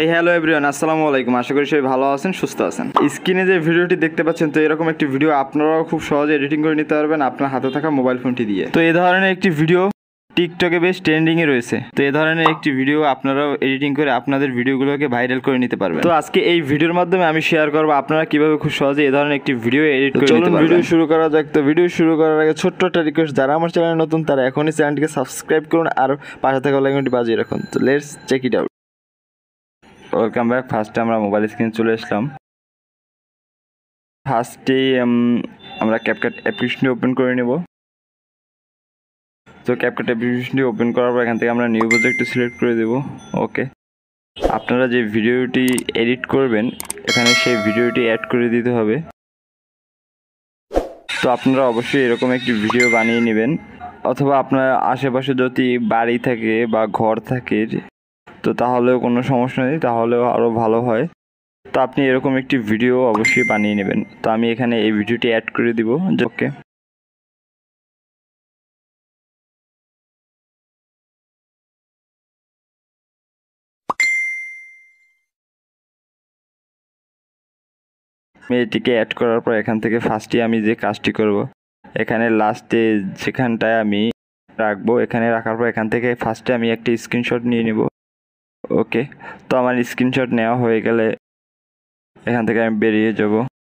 Hello everyone, আসসালামু আলাইকুম। আশা করি সবাই ভালো আছেন, সুস্থ আছেন। স্ক্রিনে যে ভিডিওটি দেখতে পাচ্ছেন, তো এরকম একটি ভিডিও আপনারাও খুব সহজে এডিটিং করে নিতে পারবেন আপনার হাতে থাকা মোবাইল ফোনটি দিয়ে। তো এই ধরনের একটি ভিডিও টিকটকে বেশ ট্রেন্ডিংয়ে রয়েছে। তো এই ধরনের একটি ভিডিও আপনারাও এডিটিং করে আপনাদের ভিডিওগুলোকে ভাইরাল করে নিতে পারবেন। তো আজকে এই ভিডিওর মাধ্যমে আমি শেয়ার করবো আপনারা কিভাবে খুব সহজে এই ধরনের একটি ভিডিও এডিট করে নিতে পারবেন। ভিডিও শুরু করা যাক। তো ভিডিও শুরু করার আগে ছোট্ট একটা রিকোয়েস্ট, যারা আমার চ্যানেলে নতুন তারা এখনই চ্যানেলটিকে সাবস্ক্রাইব করুন আর পাশে থাকা লাইকনটি বাজিয়ে রাখুন। তো let's check it out. Welcome back. ফার্স্টে আমরা মোবাইল স্ক্রিন চলে আসলাম। ফার্স্টেই আমরা ক্যাপকাট অ্যাপ্লিকেশনটি ওপেন করে নেব। তো ক্যাপকাট অ্যাপ্লিকেশনটি ওপেন করার পর এখান থেকে আমরা নিউ প্রজেক্টটি সিলেক্ট করে দেব। ওকে, আপনারা যে ভিডিওটি এডিট করবেন এখানে সেই ভিডিওটি অ্যাড করে দিতে হবে। তো আপনারা অবশ্যই এরকম একটি ভিডিও বানিয়ে নেবেন, অথবা আপনার আশেপাশে যদি বাড়ি থাকে বা ঘর থাকে তো তাহলেও কোনো সমস্যা নেই, তাহলেও আরও ভালো হয়। তো আপনি এরকম একটি ভিডিও অবশ্যই বানিয়ে নেবেন। তো আমি এখানে এই ভিডিওটি অ্যাড করে দিব। ওকে, আমি এটিকে অ্যাড করার পর এখান থেকে ফার্স্টে আমি যে কাজটি করব, এখানে লাস্টে যেখানটায় আমি রাখবো, এখানে রাখার পর এখান থেকে ফার্স্টে আমি একটি স্ক্রিনশট নিয়ে নেব। ওকে, তো আমার স্ক্রিনশট নেওয়া হয়ে গেলে এখান থেকে আমি বেরিয়ে যাব।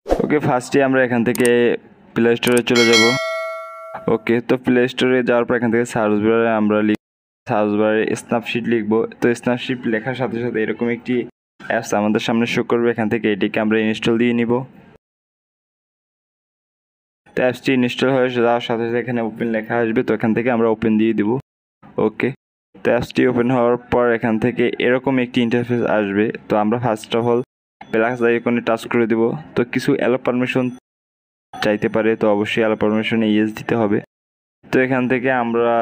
ওকে, ফার্স্টে আমরা এখান থেকে প্লে স্টোরে চলে যাব। ওকে, তো প্লে স্টোরে যাওয়ার পর এখান থেকে সার্চ বারে আমরা সার্চ বারে স্ন্যাপশিট লিখবো। তো স্ন্যাপশিট লেখার সাথে সাথে এরকম একটি অ্যাপস আমাদের সামনে শো করবে। এখান থেকে এটিকে আমরা ইনস্টল দিয়ে নিব। তো অ্যাপসটি ইনস্টল হয়ে যাওয়ার সাথে সাথে এখানে ওপেন লেখা আসবে, তো এখান থেকে আমরা ওপেন দিয়ে দিব। ওকে, তো অ্যাপসটি ওপেন হওয়ার পর এখান থেকে এরকম একটি ইন্টারফেস আসবে। তো আমরা ফার্স্ট অফ অল প্লাস আইকনে টাচ করে দিব। তো কিছু অ্যালো পারমিশন চাইতে পারে, তো অবশ্যই অ্যালো পারমিশনে ইয়েস দিতে হবে। তো এখান থেকে আমরা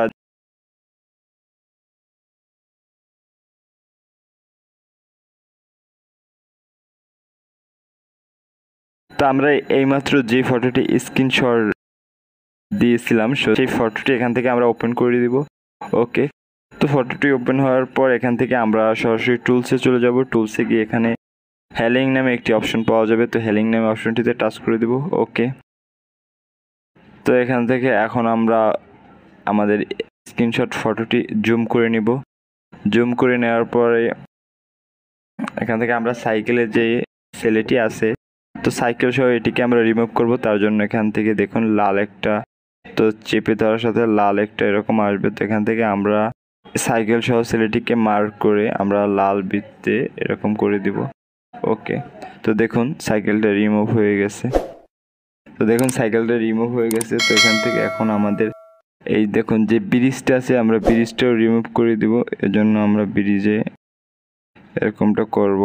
এইমাত্র যে ফটোটি স্ক্রিনশট দিয়েছিলাম সেই ফটোটি এখান থেকে আমরা ওপেন করে দিব। ওকে, তো ফটোটি ওপেন হওয়ার পর এখান থেকে আমরা সরাসরি টুলসে চলে যাব। টুলসে গিয়ে এখানে হেলিং নামে একটি অপশন পাওয়া যাবে, তো হেলিং নামে অপশনটিতে টাচ করে দিব। ওকে, তো এখান থেকে এখন আমরা আমাদের স্ক্রিনশট ফটোটি জুম করে নিব। জুম করে নেওয়ার পরে এখান থেকে আমরা সাইকেলের যে ছেলেটি আছে, তো সাইকেল সহ এটিকে আমরা রিমুভ করব। তার জন্য এখান থেকে দেখুন লাল একটা, তো চেপে ধরার সাথে লাল একটা এরকম আসবে। তো এখান থেকে আমরা সাইকেল সহ ছেলেটিকে মার্ক করে আমরা লাল বৃত্তে এরকম করে দিব। ওকে, তো দেখুন সাইকেলটা রিমুভ হয়ে গেছে। তো এখান থেকে এখন আমাদের এই দেখুন যে ব্রিজটা আছে, আমরা ব্রিজটাও রিমুভ করে দিব। এজন্য আমরা ব্রিজে এরকমটা করব।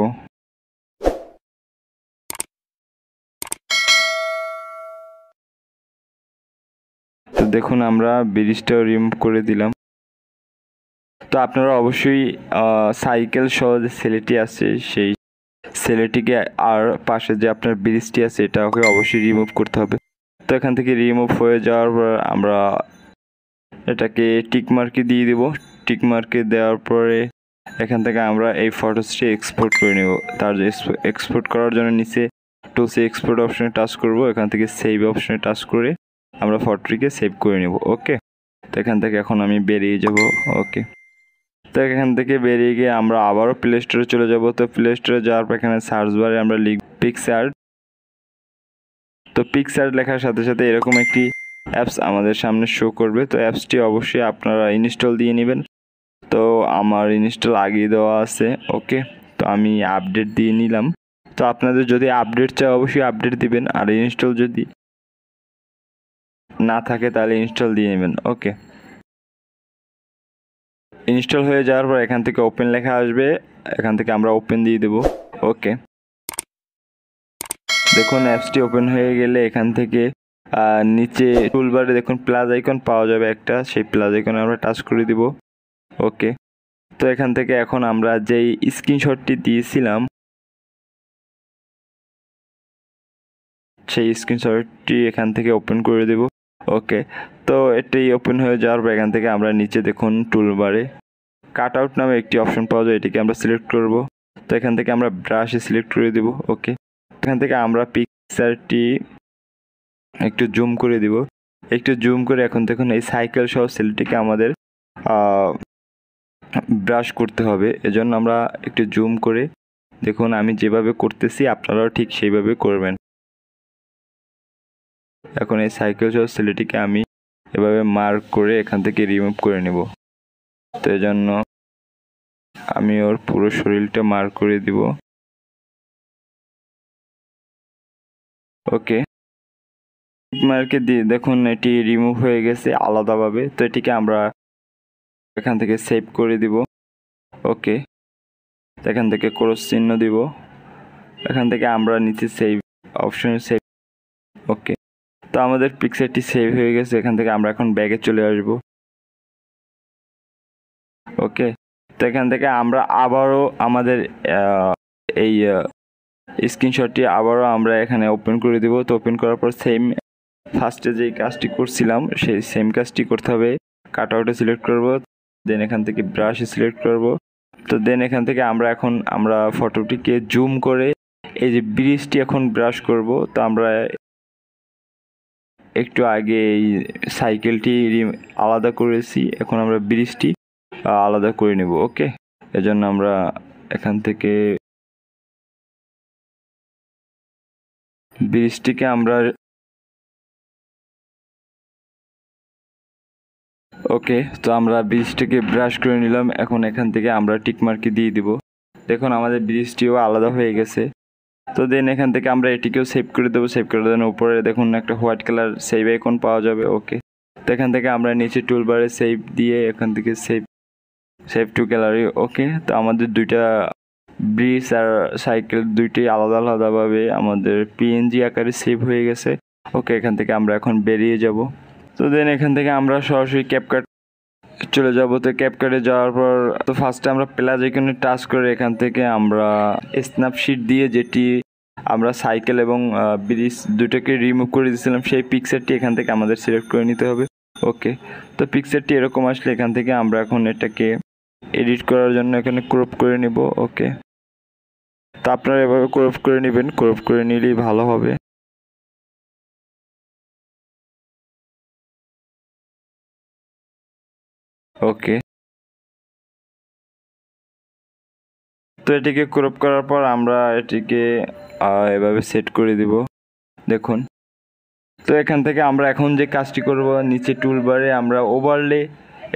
তো দেখুন আমরা ব্রিজটাও রিমুভ করে দিলাম। তো আপনারা অবশ্যই সাইকেল সহ যে ছেলেটি আছে সেই ছেলেটিকে আর পাশে যে আপনার ব্রিজটি আছে এটাকে অবশ্যই রিমুভ করতে হবে। তো এখান থেকে রিমুভ হয়ে যাওয়ার পর আমরা এটাকে টিক মার্কে দিয়ে দেব। টিক মার্কে দেওয়ার পরে এখান থেকে আমরা এই ফটোসটি এক্সপোর্ট করে নেব। তার এক্সপোর্ট করার জন্য নিচে টুলসে এক্সপোর্ট অপশনে টাচ করব। এখান থেকে সেভ অপশনে টাচ করে আমরা ফটোটিকে সেভ করে নেব। ওকে, তো এখান থেকে এখন আমি বেরিয়ে যাব। ওকে, তো এখান থেকে বেরিয়ে গিয়ে আমরা আবারও প্লে স্টোরে চলে যাব। তো প্লে স্টোরে যাওয়ার পর এখানে সার্চ বারে আমরা লিখব পিকচার্ট। তো পিকচার্ট লেখার সাথে সাথে এরকম একটি অ্যাপস আমাদের সামনে শো করবে। তো অ্যাপসটি অবশ্যই আপনারা ইনস্টল দিয়ে নেবেন। তো আমার ইনস্টল আগেই দেওয়া আছে। ওকে, তো আমি আপডেট দিয়ে নিলাম। তো আপনাদের যদি আপডেট চাই অবশ্যই আপডেট দিবেন, আর ইনস্টল যদি না থাকে তাহলে ইনস্টল দিয়ে নেবেন। ওকে, ইনস্টল হয়ে যাওয়ার পর এখান থেকে ওপেন লেখা আসবে, এখান থেকে আমরা ওপেন দিয়ে দেব। ওকে, দেখুন অ্যাপসটি ওপেন হয়ে গেলে এখান থেকে নিচে টুলবারে দেখুন প্লাস আইকন পাওয়া যাবে একটা, সেই প্লাস আইকনে আমরা টাচ করে দিব। ওকে, তো এখান থেকে এখন আমরা যেই স্ক্রিনশটটি দিয়েছিলাম সেই স্ক্রিনশটটি এখান থেকে ওপেন করে দেব। ওকে, তো এটাই ওপেন হয়ে যাওয়ার পর এখান থেকে আমরা নিচে দেখুন টুলবারে কাট আউট নামে একটি অপশন পাওয়া যায়, এটিকে আমরা সিলেক্ট করব। তো এখান থেকে আমরা ব্রাশে সিলেক্ট করে দিব। ওকে, এখান থেকে আমরা পিকচারটি একটু জুম করে দিব। একটু জুম করে এখন দেখুন এই সাইকেল সহ সেলটিকে আমাদের ব্রাশ করতে হবে। এজন্য আমরা একটু জুম করে দেখুন, আমি যেভাবে করতেছি আপনারাও ঠিক সেইভাবে করবেন। এখন এই সাইকেল সহ সেলটিকে আমি এভাবে মার্ক করে এখান থেকে রিমুভ করে নেব। তো এজন্য আমি ওর পুরো শরীরটা মার্ক করে দিব। ওকে, মার্কে দিয়ে দেখুন এটি রিমুভ হয়ে গেছে আলাদাভাবে। তো এটিকে আমরা এখান থেকে সেভ করে দিব। ওকে, এখান থেকে ক্রস চিহ্ন দিব। এখান থেকে আমরা নিচে সেভ অপশনে সেভ। ওকে, তো আমাদের পিকচারটি সেভ হয়ে গেছে। এখান থেকে আমরা এখন ব্যাগে চলে আসব। ওকে, তো এখান থেকে আমরা আবারও আমাদের এই স্ক্রিনশটটি আবারও আমরা এখানে ওপেন করে দিব। তো ওপেন করার পর সেম ফার্স্টে যেই কাজটি করছিলাম সেই সেম কাজটি করতে হবে। কাট আউটে সিলেক্ট করব, দেন এখান থেকে ব্রাশে সিলেক্ট করব। তো দেন এখান থেকে আমরা ফটোটিকে জুম করে এই যে ব্রিজটি এখন ব্রাশ করব। তো আমরা একটু আগে এই সাইকেলটি আলাদা করেছি, এখন আমরা ব্রিজটি আলাদা করে নেব। ওকে, এজন্য আমরা এখান থেকে ব্রিজটিকে আমরা ওকে, তো আমরা ব্রিজটিকে ব্রাশ করে নিলাম। এখন এখান থেকে আমরা টিকমার্কটি দিয়ে দিব। দেখুন আমাদের ব্রিজটিও আলাদা হয়ে গেছে। তো দেন এখান থেকে আমরা এটিকেও সেভ করে দেবো। সেভ করে দেন উপরে দেখুন একটা হোয়াইট কালার সেভ আইকন পাওয়া যাবে। ওকে, তো এখান থেকে আমরা নিচে টুলবারে সেভ দিয়ে এখান থেকে সেভ টু গ্যালারি। ওকে, তো আমাদের দুইটা ব্রিজ আর সাইকেল দুইটি আলাদা আলাদাভাবে আমাদের পিএনজি আকারে সেভ হয়ে গেছে। ওকে, এখান থেকে আমরা এখন বেরিয়ে যাব। তো দেন এখান থেকে আমরা সরাসরি ক্যাপকাট চলে যাব। তো ক্যাপকাটে যাওয়ার পর তো ফার্স্টে আমরা প্লাস আইকনে টাচ করে এখান থেকে আমরা স্ন্যাপশিট দিয়ে যেটি আমরা সাইকেল এবং ব্রিজ দুটোকে রিমুভ করে দিয়েছিলাম সেই পিকচারটি এখান থেকে আমাদের সিলেক্ট করে নিতে হবে। ওকে, তো পিকচারটি এরকম আসলে এখান থেকে আমরা এখন এটাকে এডিট করার জন্য এখানে ক্রপ করে নিব। ওকে, তো আপনারা এভাবে ক্রপ করে নেবেন, ক্রপ করে নিলেই ভালো হবে। ওকে, তো এটিকে ক্রপ করার পর আমরা এটিকে এভাবে সেট করে দিব। দেখুন, তো এখান থেকে আমরা এখন যে কাজটি করব, নিচে টুলবারে আমরা ওভারলে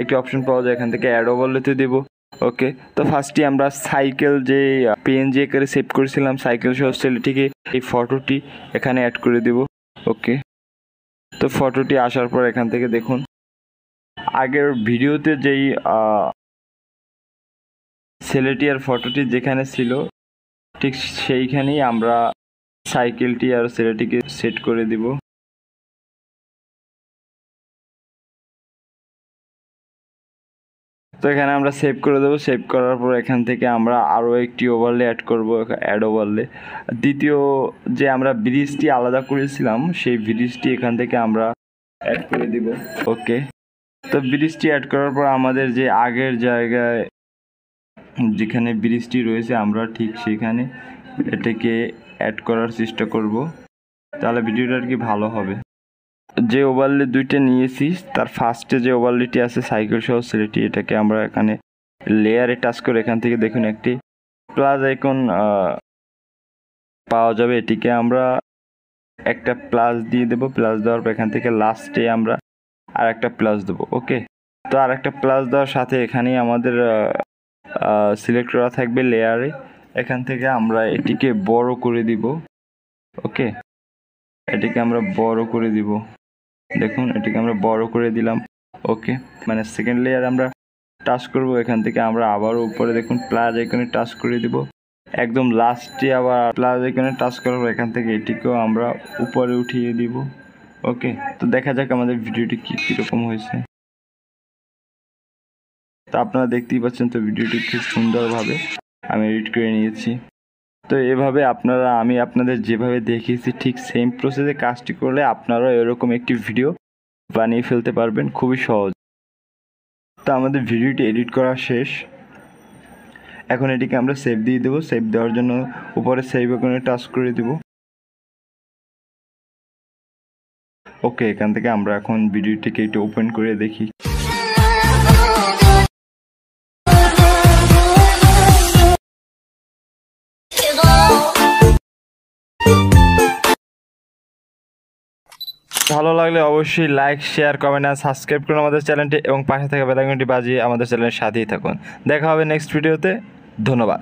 একটি অপশন পাওয়া যায়, এখান থেকে অ্যাড ওভারলেতে দেব। ওকে, তো ফার্স্টে আমরা সাইকেল যে পিএনজি আকারে সেভ করেছিলাম সাইকেল সহ সেলটিকে এই ফটোটি এখানে অ্যাড করে দেব। ওকে, তো ফটোটি আসার পর এখান থেকে দেখুন আগের ভিডিওতে যেই ছেলেটি আর ফটোটি যেখানে ছিল ঠিক সেইখানেই আমরা সাইকেলটি আর ছেলেটিকে সেট করে দিব। তো এখানে আমরা সেভ করে দেবো। সেভ করার পর এখান থেকে আমরা আরও একটি ওভারলে অ্যাড করব, অ্যাড ওভারলে। দ্বিতীয় যে আমরা ব্রিজটি আলাদা করেছিলাম সেই ব্রিজটি এখান থেকে আমরা অ্যাড করে দিব। ওকে, তো ব্রিজটি অ্যাড করার পর আমাদের যে আগের জায়গায় যেখানে ব্রিজটি রয়েছে আমরা ঠিক সেখানে এটাকে অ্যাড করার চেষ্টা করব, তাহলে ভিডিওটা আর কি ভালো হবে। যে ওভারলে দুইটা নিয়েছি তার ফার্স্টে যে ওভারলেটি আছে সাইকেল সহ সেলটি, এটাকে আমরা এখানে লেয়ারে টাচ করে এখান থেকে দেখুন একটি প্লাস আইকন পাওয়া যাবে। এটিকে আমরা একটা প্লাস দিয়ে দেব। প্লাস দেওয়ার পর এখান থেকে লাস্টে আমরা আর একটা প্লাস দেবো। ওকে, তো আর একটা প্লাস দেওয়ার সাথে এখানেই আমাদের সিলেক্ট করা থাকবে লেয়ারে। এখান থেকে আমরা এটিকে বড় করে দিব। ওকে, এটিকে আমরা বড় করে দিব। দেখুন এটিকে আমরা বড় করে দিলাম। ওকে, মানে সেকেন্ড লেয়ার আমরা টাচ করব। এখান থেকে আমরা আবার উপরে দেখুন প্লাস আইকনে টাচ করে দিব। একদম লাস্টে আবার প্লাস আইকনে টাচ করার পর এখান থেকে এটিকেও আমরা উপরে উঠিয়ে দিব। ওকে, তো দেখা যাক আমাদের ভিডিওটি কীরকম হয়েছে। তো আপনারা দেখতেই পাচ্ছেন, তো ভিডিওটি খুব সুন্দরভাবে আমি এডিট করে নিয়েছি। তো এভাবে আমি আপনাদের যেভাবে দেখিয়েছি ঠিক সেম প্রসেসে কাজটি করলে আপনারাও এরকম একটি ভিডিও বানিয়ে ফেলতে পারবেন খুবই সহজ। তো আমাদের ভিডিওটি এডিট করা শেষ। এখন এটিকে আমরা সেভ দিয়ে দেবো। সেভ দেওয়ার জন্য উপরে সেভ আইকনে টাচ করে দেব। ওকে, এখান থেকে আমরা এখন ভিডিওটিকে একটু ওপেন করে দেখি। ভালো লাগলে অবশ্যই লাইক, শেয়ার, কমেন্ট আর সাবস্ক্রাইব করুন আমাদের চ্যানেলটি এবং পাশে থাকা বেল আইকনটি বাজিয়ে আমাদের চ্যানেলের সাথেই থাকুন। দেখা হবে নেক্সট ভিডিওতে। ধন্যবাদ।